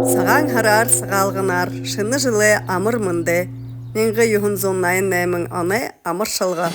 Сагаң харар, сагалгынар, шыны жылы амыр мынды. Менгі юхын зоннайын нәмін аны амыр шылға.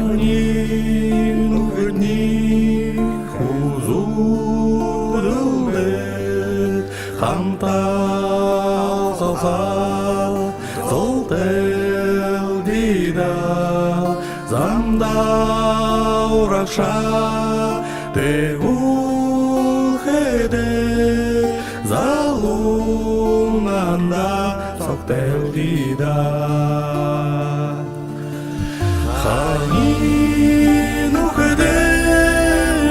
Ханин үгітні хузудылды Хамтал салса золтел дида Замдау ракша тегул хеде Залунанда соктел дида Ханин үхеде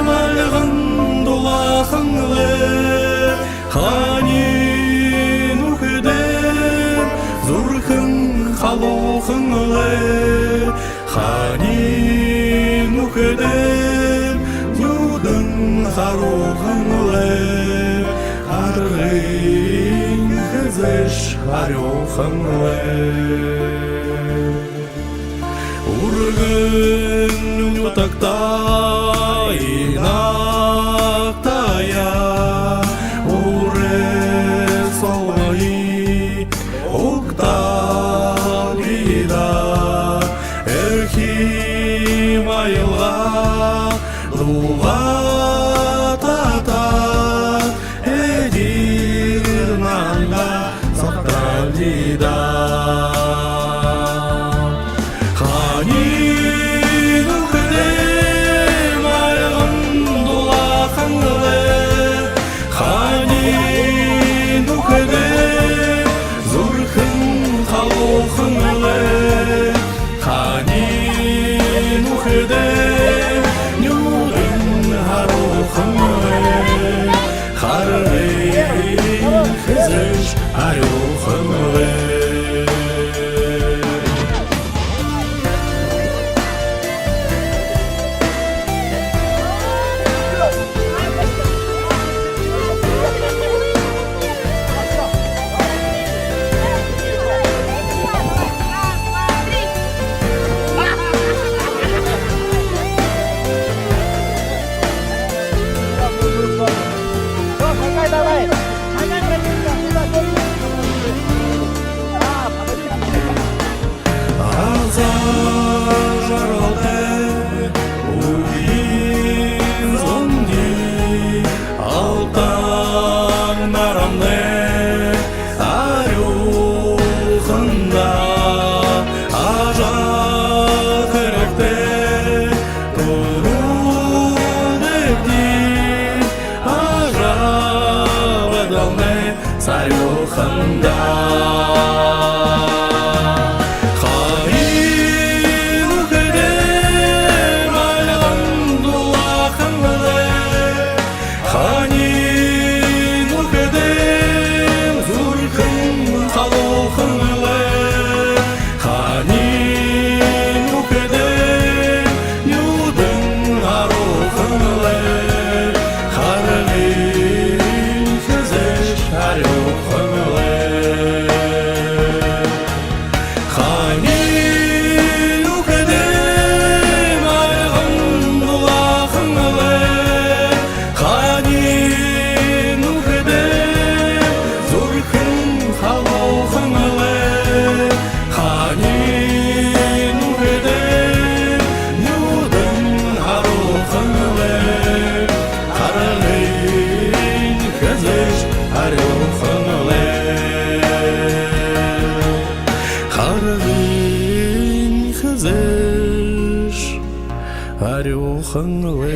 малғын дулахыңлы Ханин үхеде зурхын халухыңлы Ханин үхеде юдын харухыңлы Арғын хызыш арюхыңлы Ургын ютакта инактая Уре солай укталида Эрхи майылға дулатата Эдирнанга сокталида Ханин үхеде малғын дулахыңлы Ханин үхеде зурхын халухыңлы Ханин үхеде нюрын харухыңлы Харғын хызыш арюхыңлы Сарюханда Ханин үхеде малғын дулахыңлы Ханин үхеде зурхын халухыңлы Ханин үхеде юдын арухыңлы Харғын хызыш арюхыңлы Ханин үхеде малғын дулахыңлы Ханин үхеде зурхын халухыңлы Ханин үхеде юдын арухыңлы Харғын хызыш арюхыңлы Харғын хызыш арюхыңлы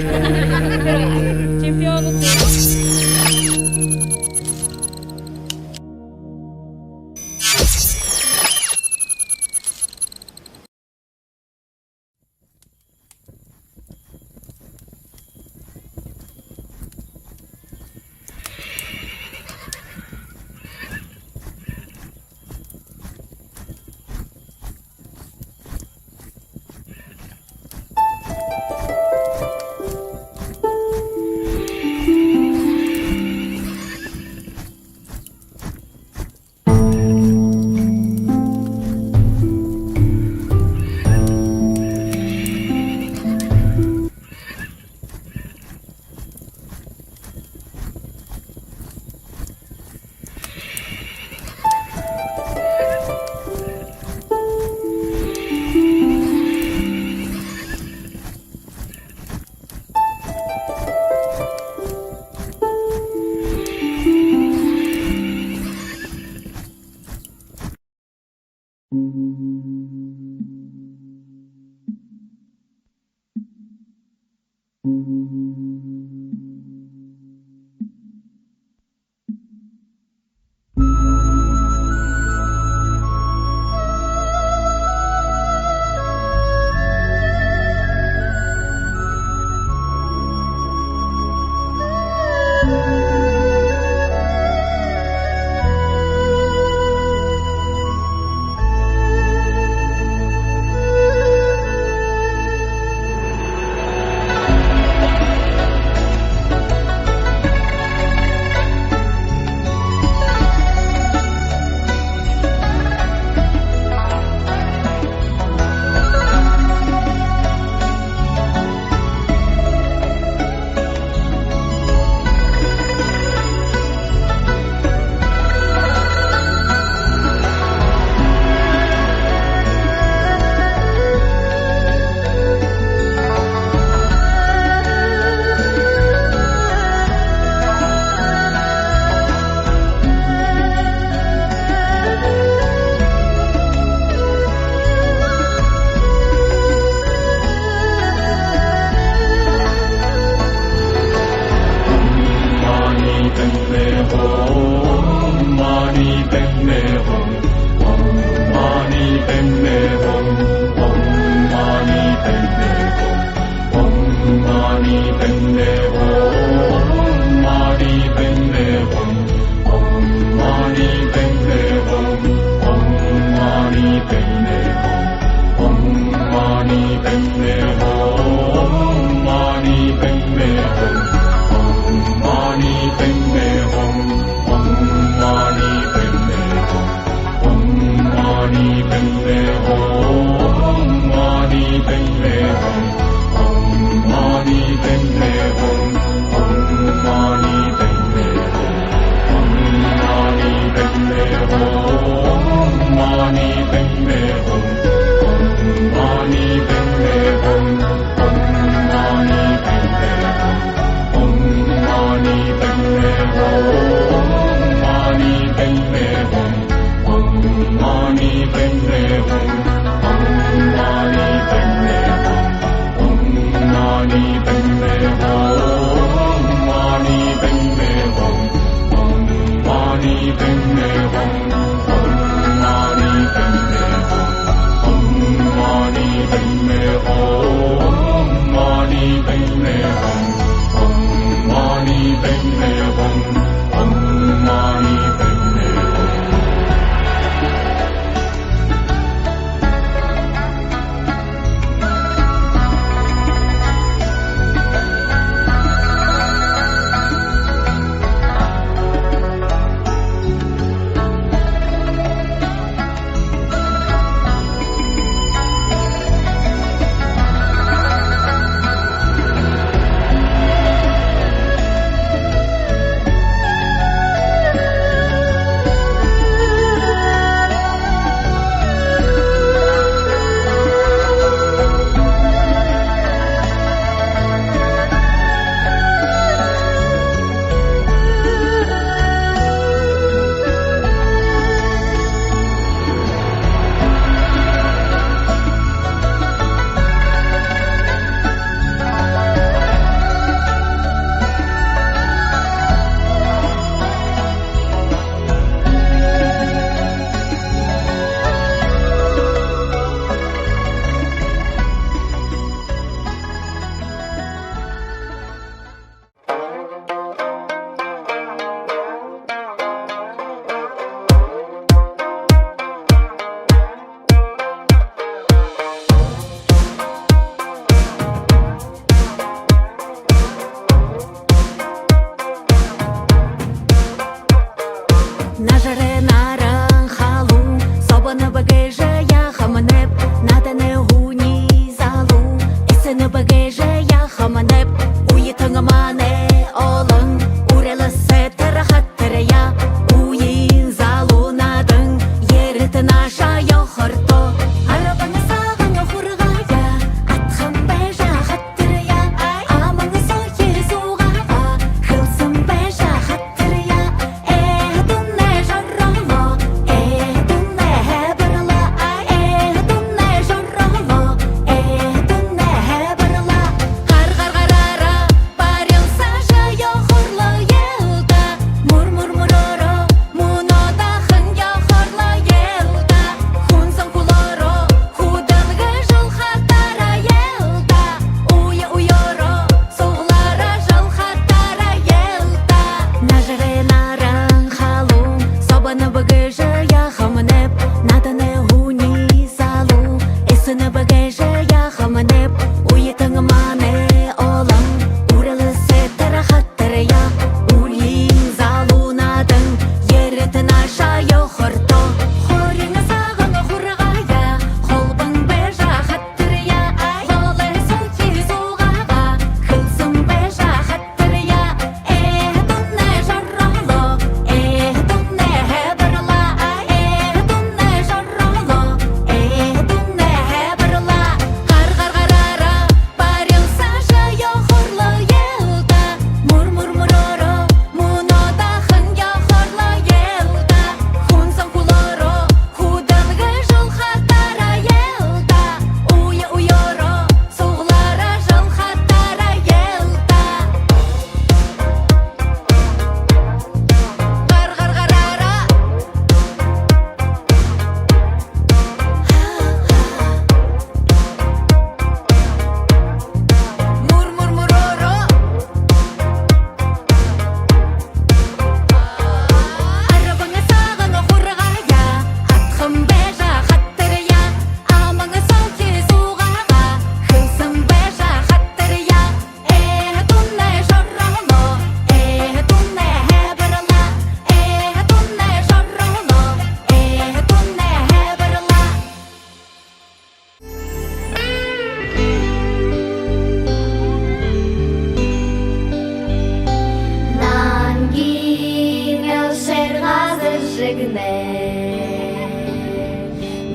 żegnie.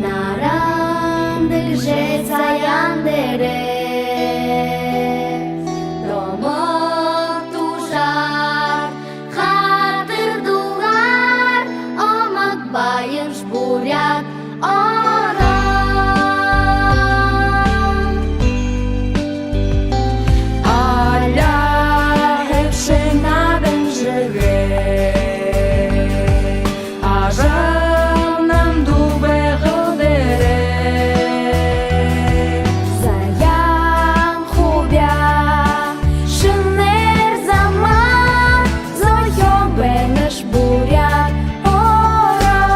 Narandyl rzeca yandere. Domok tuşar, hatır duvar, omak bayınç buryak oran. Ala hepsi nabem żyje, a żonam dube chodere. Zayan chubia, szyner zaman, zoyo beneş buryak oran.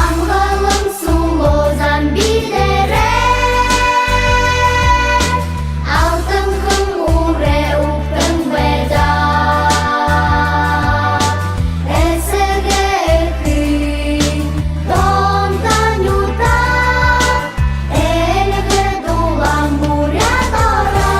Angalım sulozan bidere, altın kım ure uktın veda. Esege ekri, dondan yutar, elge dolan buryak oran.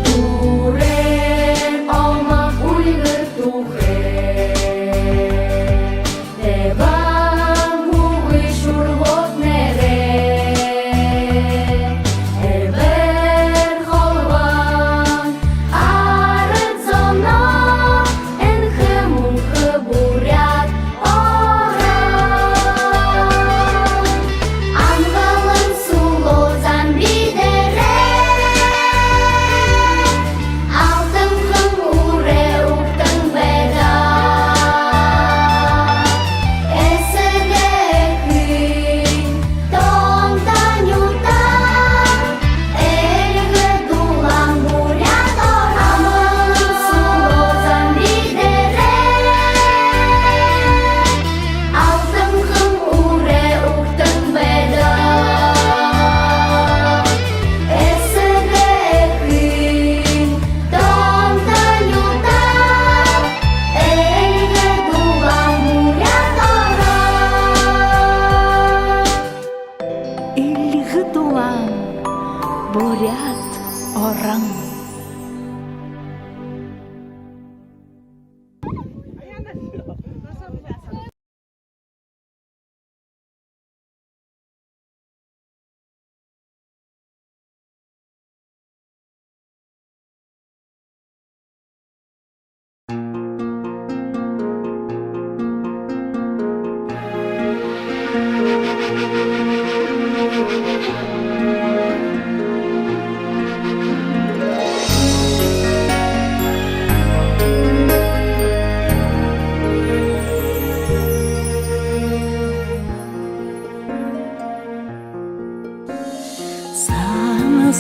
Turen olmak uygur tuhe, devam huğu şurvot nere. Eber holvan, arıt zona, enhe munhe buryak oran. Angalım sulozan bidere, altın kım ure uktın veda. Esege ekri, dondan yutar, elge dulan buryak oran. Angalım sulozan bidere, altın kım ure uktın veda. Esege ekri, dondan yutar, elge dulan buryak oran. Ilgi dulan buryat orang.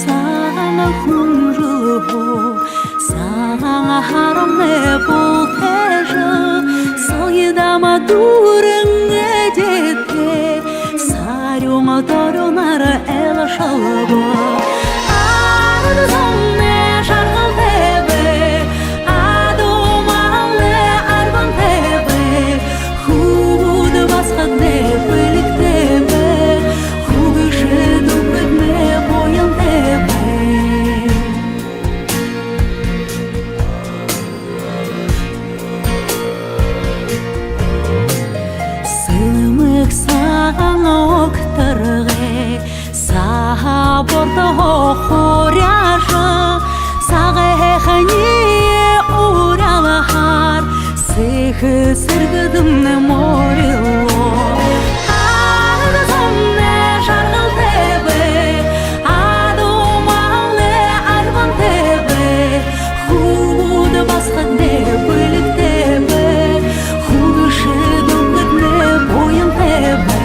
Sana humruho, sana haram ne bulteja, sayıdama durun edete, sarıma dorunara ela şalaba. Arzum ne şarkal tebe, adomalle arban tebe, hud baskat ne belik tebe, hugışı dubet ne boyan tebe. Sılmık sana oktarge, saha borda hoxoryaşa, sağa haniye uralahar, sıhı sırgıdım ne morilo. Arzum ne şarkal tebe, adomalle arban tebe, hud baskat ne belik tebe, hugışı dubet ne boyan tebe.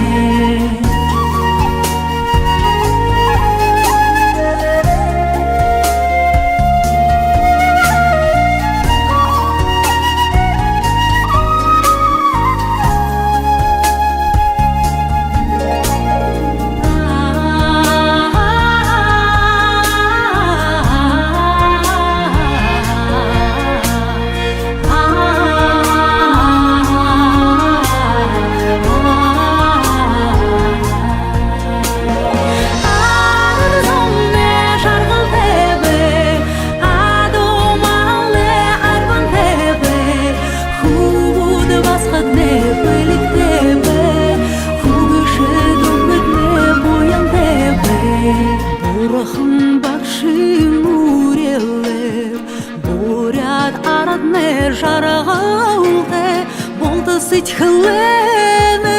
Бурахын бақшың урелеп, бурят арадне жарғалды, болды сытхылы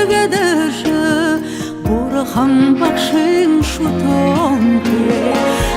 гедеші, бурахын бақшың шутонды.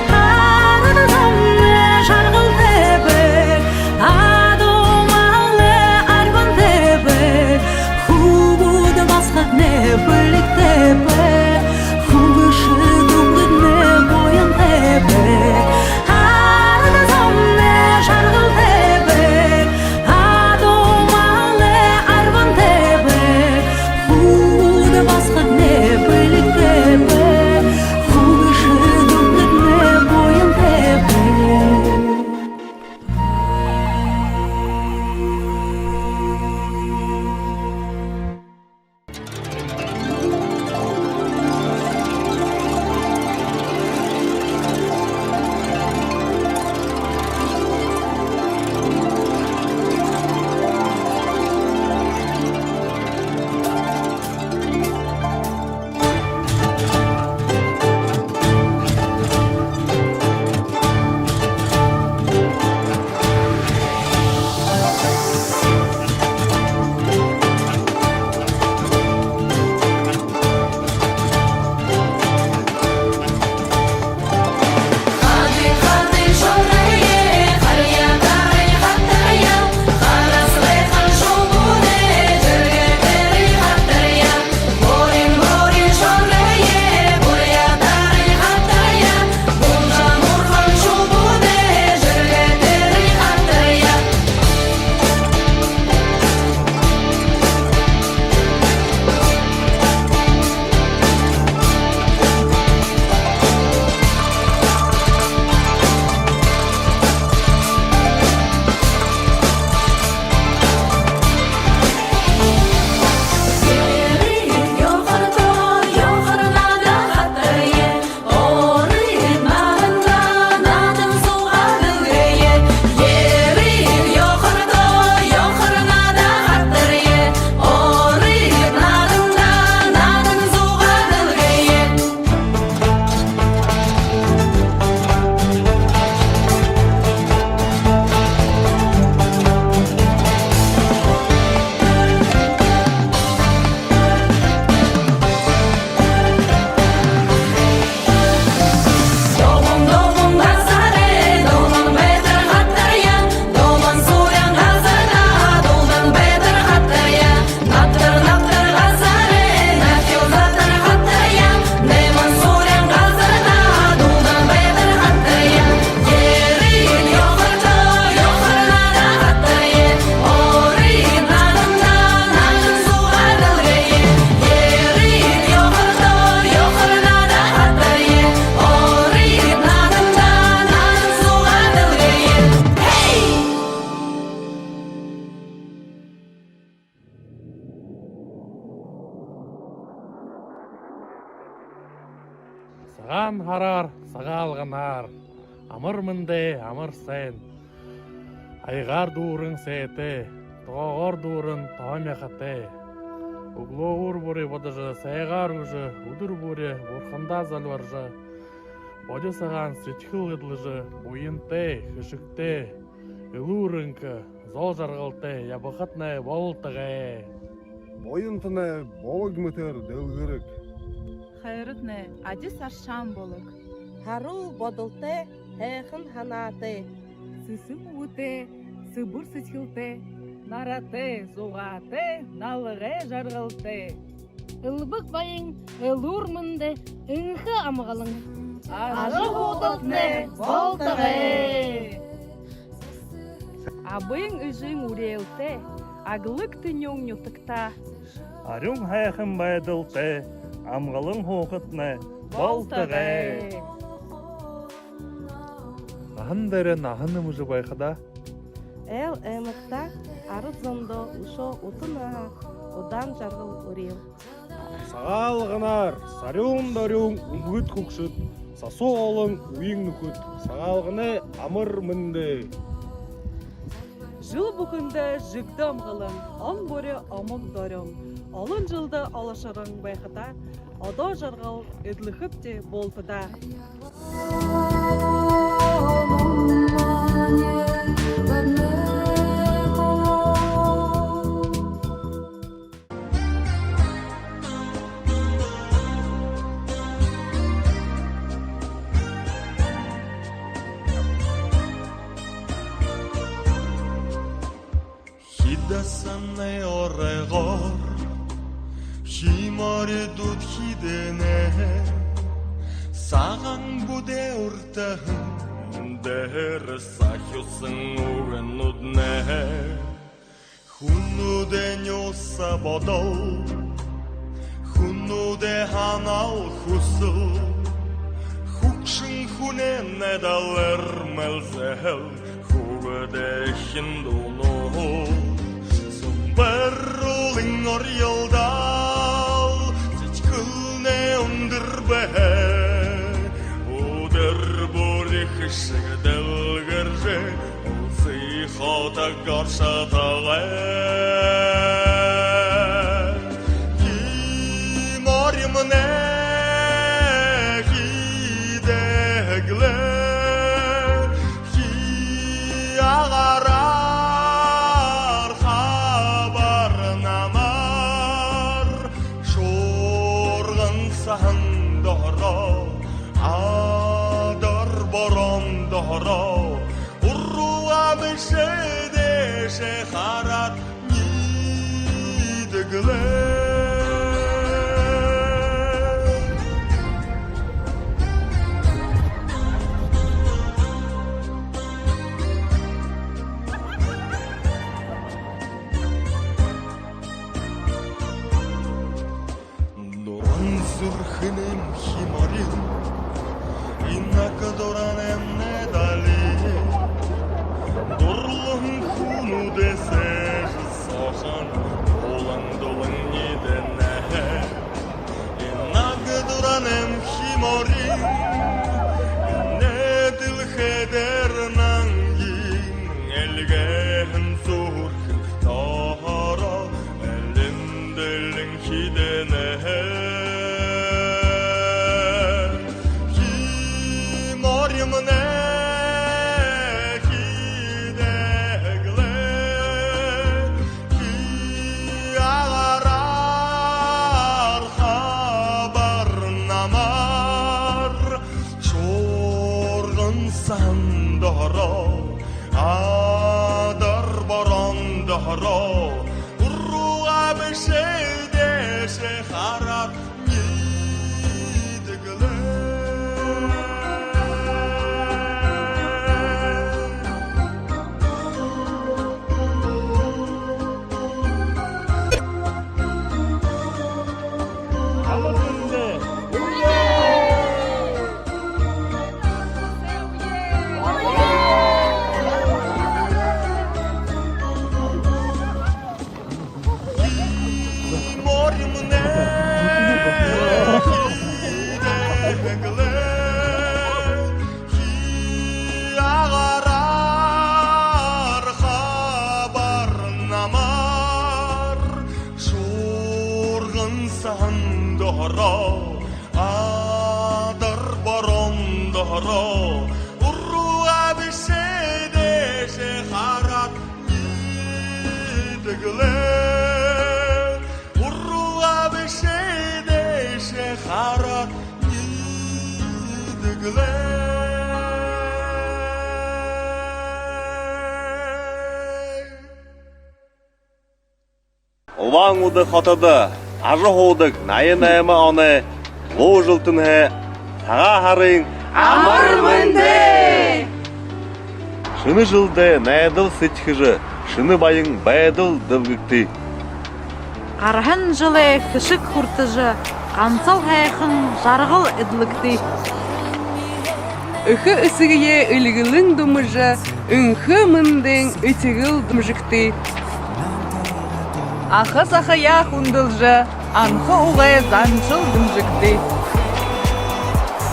Арадзамне жарғалды бек, адомалы арбанды бек, хубуды басқатне білікті бек, хубышы думгыдне боянды бек. Арадзамне жарғалды бек, адомалы арбанды бек, хубуды басқатне білікті бек, хубышы думгыдне боянды бек. Саған қарар, сағал ғанар, амыр-мынде, амыр сен. Айғар дурын сеті, тоғыр дурын тоғамяқаты. Угловур бұре бодыжы, сайғар ұжы, удыр бұре, бұрхында залваржы. Боды саған светхыл ғыдлыжы, бұйынты, хышыкты, ұлурынқы, зол жарғылты, ябықытны болтығы. Бойынтыны болыг мүтір дөлгірік. Хайрытны ади саршан болык. Харул бодылты, хэхын ханаты. Сысым уыты, сыбыр сытхылты, нараты, зуғаты, налығы жарғылты. Ылбык байың, ылурмынды, ыңхы амғалың. Ажы бодылтны болтығы. Абыйың үжің урейлті, агылык тынёң нютыкта. Арюң хайхын байдылты, амғалың хоқытны болтығы. Ағын дәрен ағыны мұжы байқыда. Эл эмықта арыз зондо ушо утына, одан жарғыл урел. Сағал ғынар, сарюң дарюң үңгіт құқшыт, сасу олың үйің нүкіт, сағал ғыны амыр мінді. Жыл бұқында жүкті амғалың, ан бөрі амық дарың. Алын жылды алашарың байқыда, ада жарғал өдліхіп те болтыда. Хидасане орегор химари дут хидене саган буде уртахын дэр сахюсын угенудне хунуде нёса бодол хунуде ханал хусул хукшын хунене далер мелзел хугде хиндуну Berruling orjaldal Titkülne underbe Oder bori kışık delgerce Olsi xota garşa tağı Yimarimne Hidegle Hiyagara Adar boron dora Urruğa beşede şeharat Nidegle Zürchinem himarim Innak doranem ne dali Dorlun kunu deser Soğan olan dolun nidene Innak doranem himarim Ne dil heder nangin Elgehen zurkin tahara Elindelin hidene Adar boron dahra Urruğa beşede şeharat Nidegle Adar boron dahra Urruğa beşede şeharat Nidegle Urruğa beşede şeharat Nidegle Улан уды хатады Ажы хоудык найы-найымы аны Лу жылтынғы Саға харың Амырмынды! Шыны жылды найдыл сетхыжы Шыны байың байдыл дывгыкты Қархын жылы кішік хұртыжы, қансал хайқын жарғыл ідлікті. Үхі үсігіе үлгілің думыжы, үнхі мындың үтігіл думжыкты. Ахы сахая хундылжы, анхы уғай занчыл думжыкты.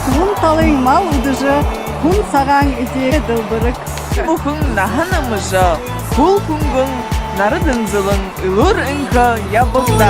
Хун талың мал удыжы, хун саған үте дылбырык. Ухын наханымыжы, хул күнгін нарыдын зылың үлір үнхі ябылда.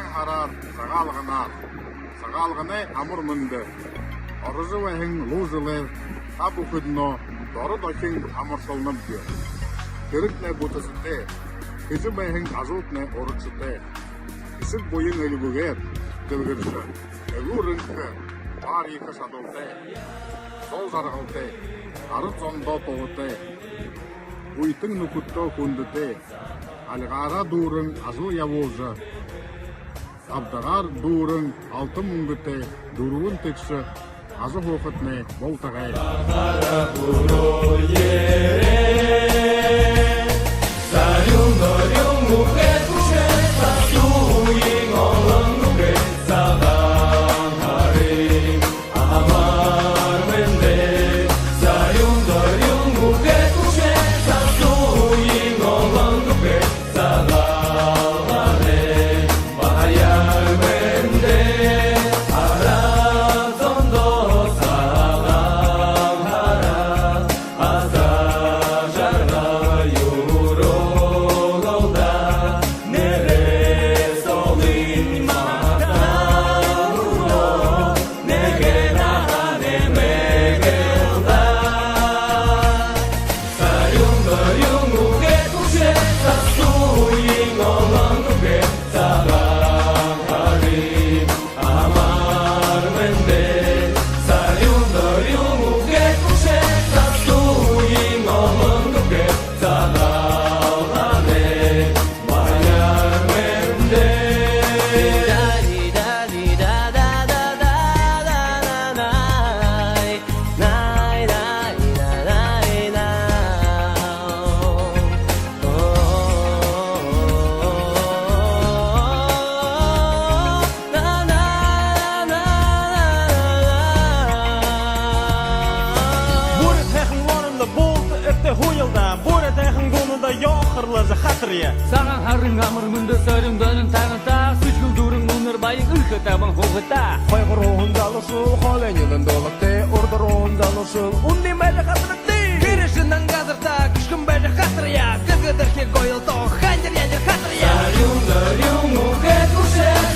Сагаң харар, сагалгынар. Сагалгыны амыр мынды. Арызы вәһин лужылы, табу күдно, дары дошин амырсылным dio. Кырыкне бутысыте, кызы вәһин азутне орыксыте. Кысык бойын өлүгүгер, дылгыршы. Өлүрынкы, бар екі садылте. Сол зарғылте, ары зондо тоғыте. Уйтың нукутто күндіте. Алғара дурың азу явозы. Абдағар дурың алты мұңгыте. Дуруын текші азы хоқытне болтағай. Саған харың амыр мұнды сөрің дөнің таңыта Сүчкіл дұрың мұныр байың үлкі табын хоғыта Қойғыр оғындан ұшыл, қолайнылын долықты, ұрдыр оғындан ұшыл, ұнды мәлі қатырықты. Кирішінің ғазырта, күшкін бәлі қатырыя Кізгідір ке қойыл тоқ, хандер ядер қатырыя Сарюң дөрюң мұхет ұшет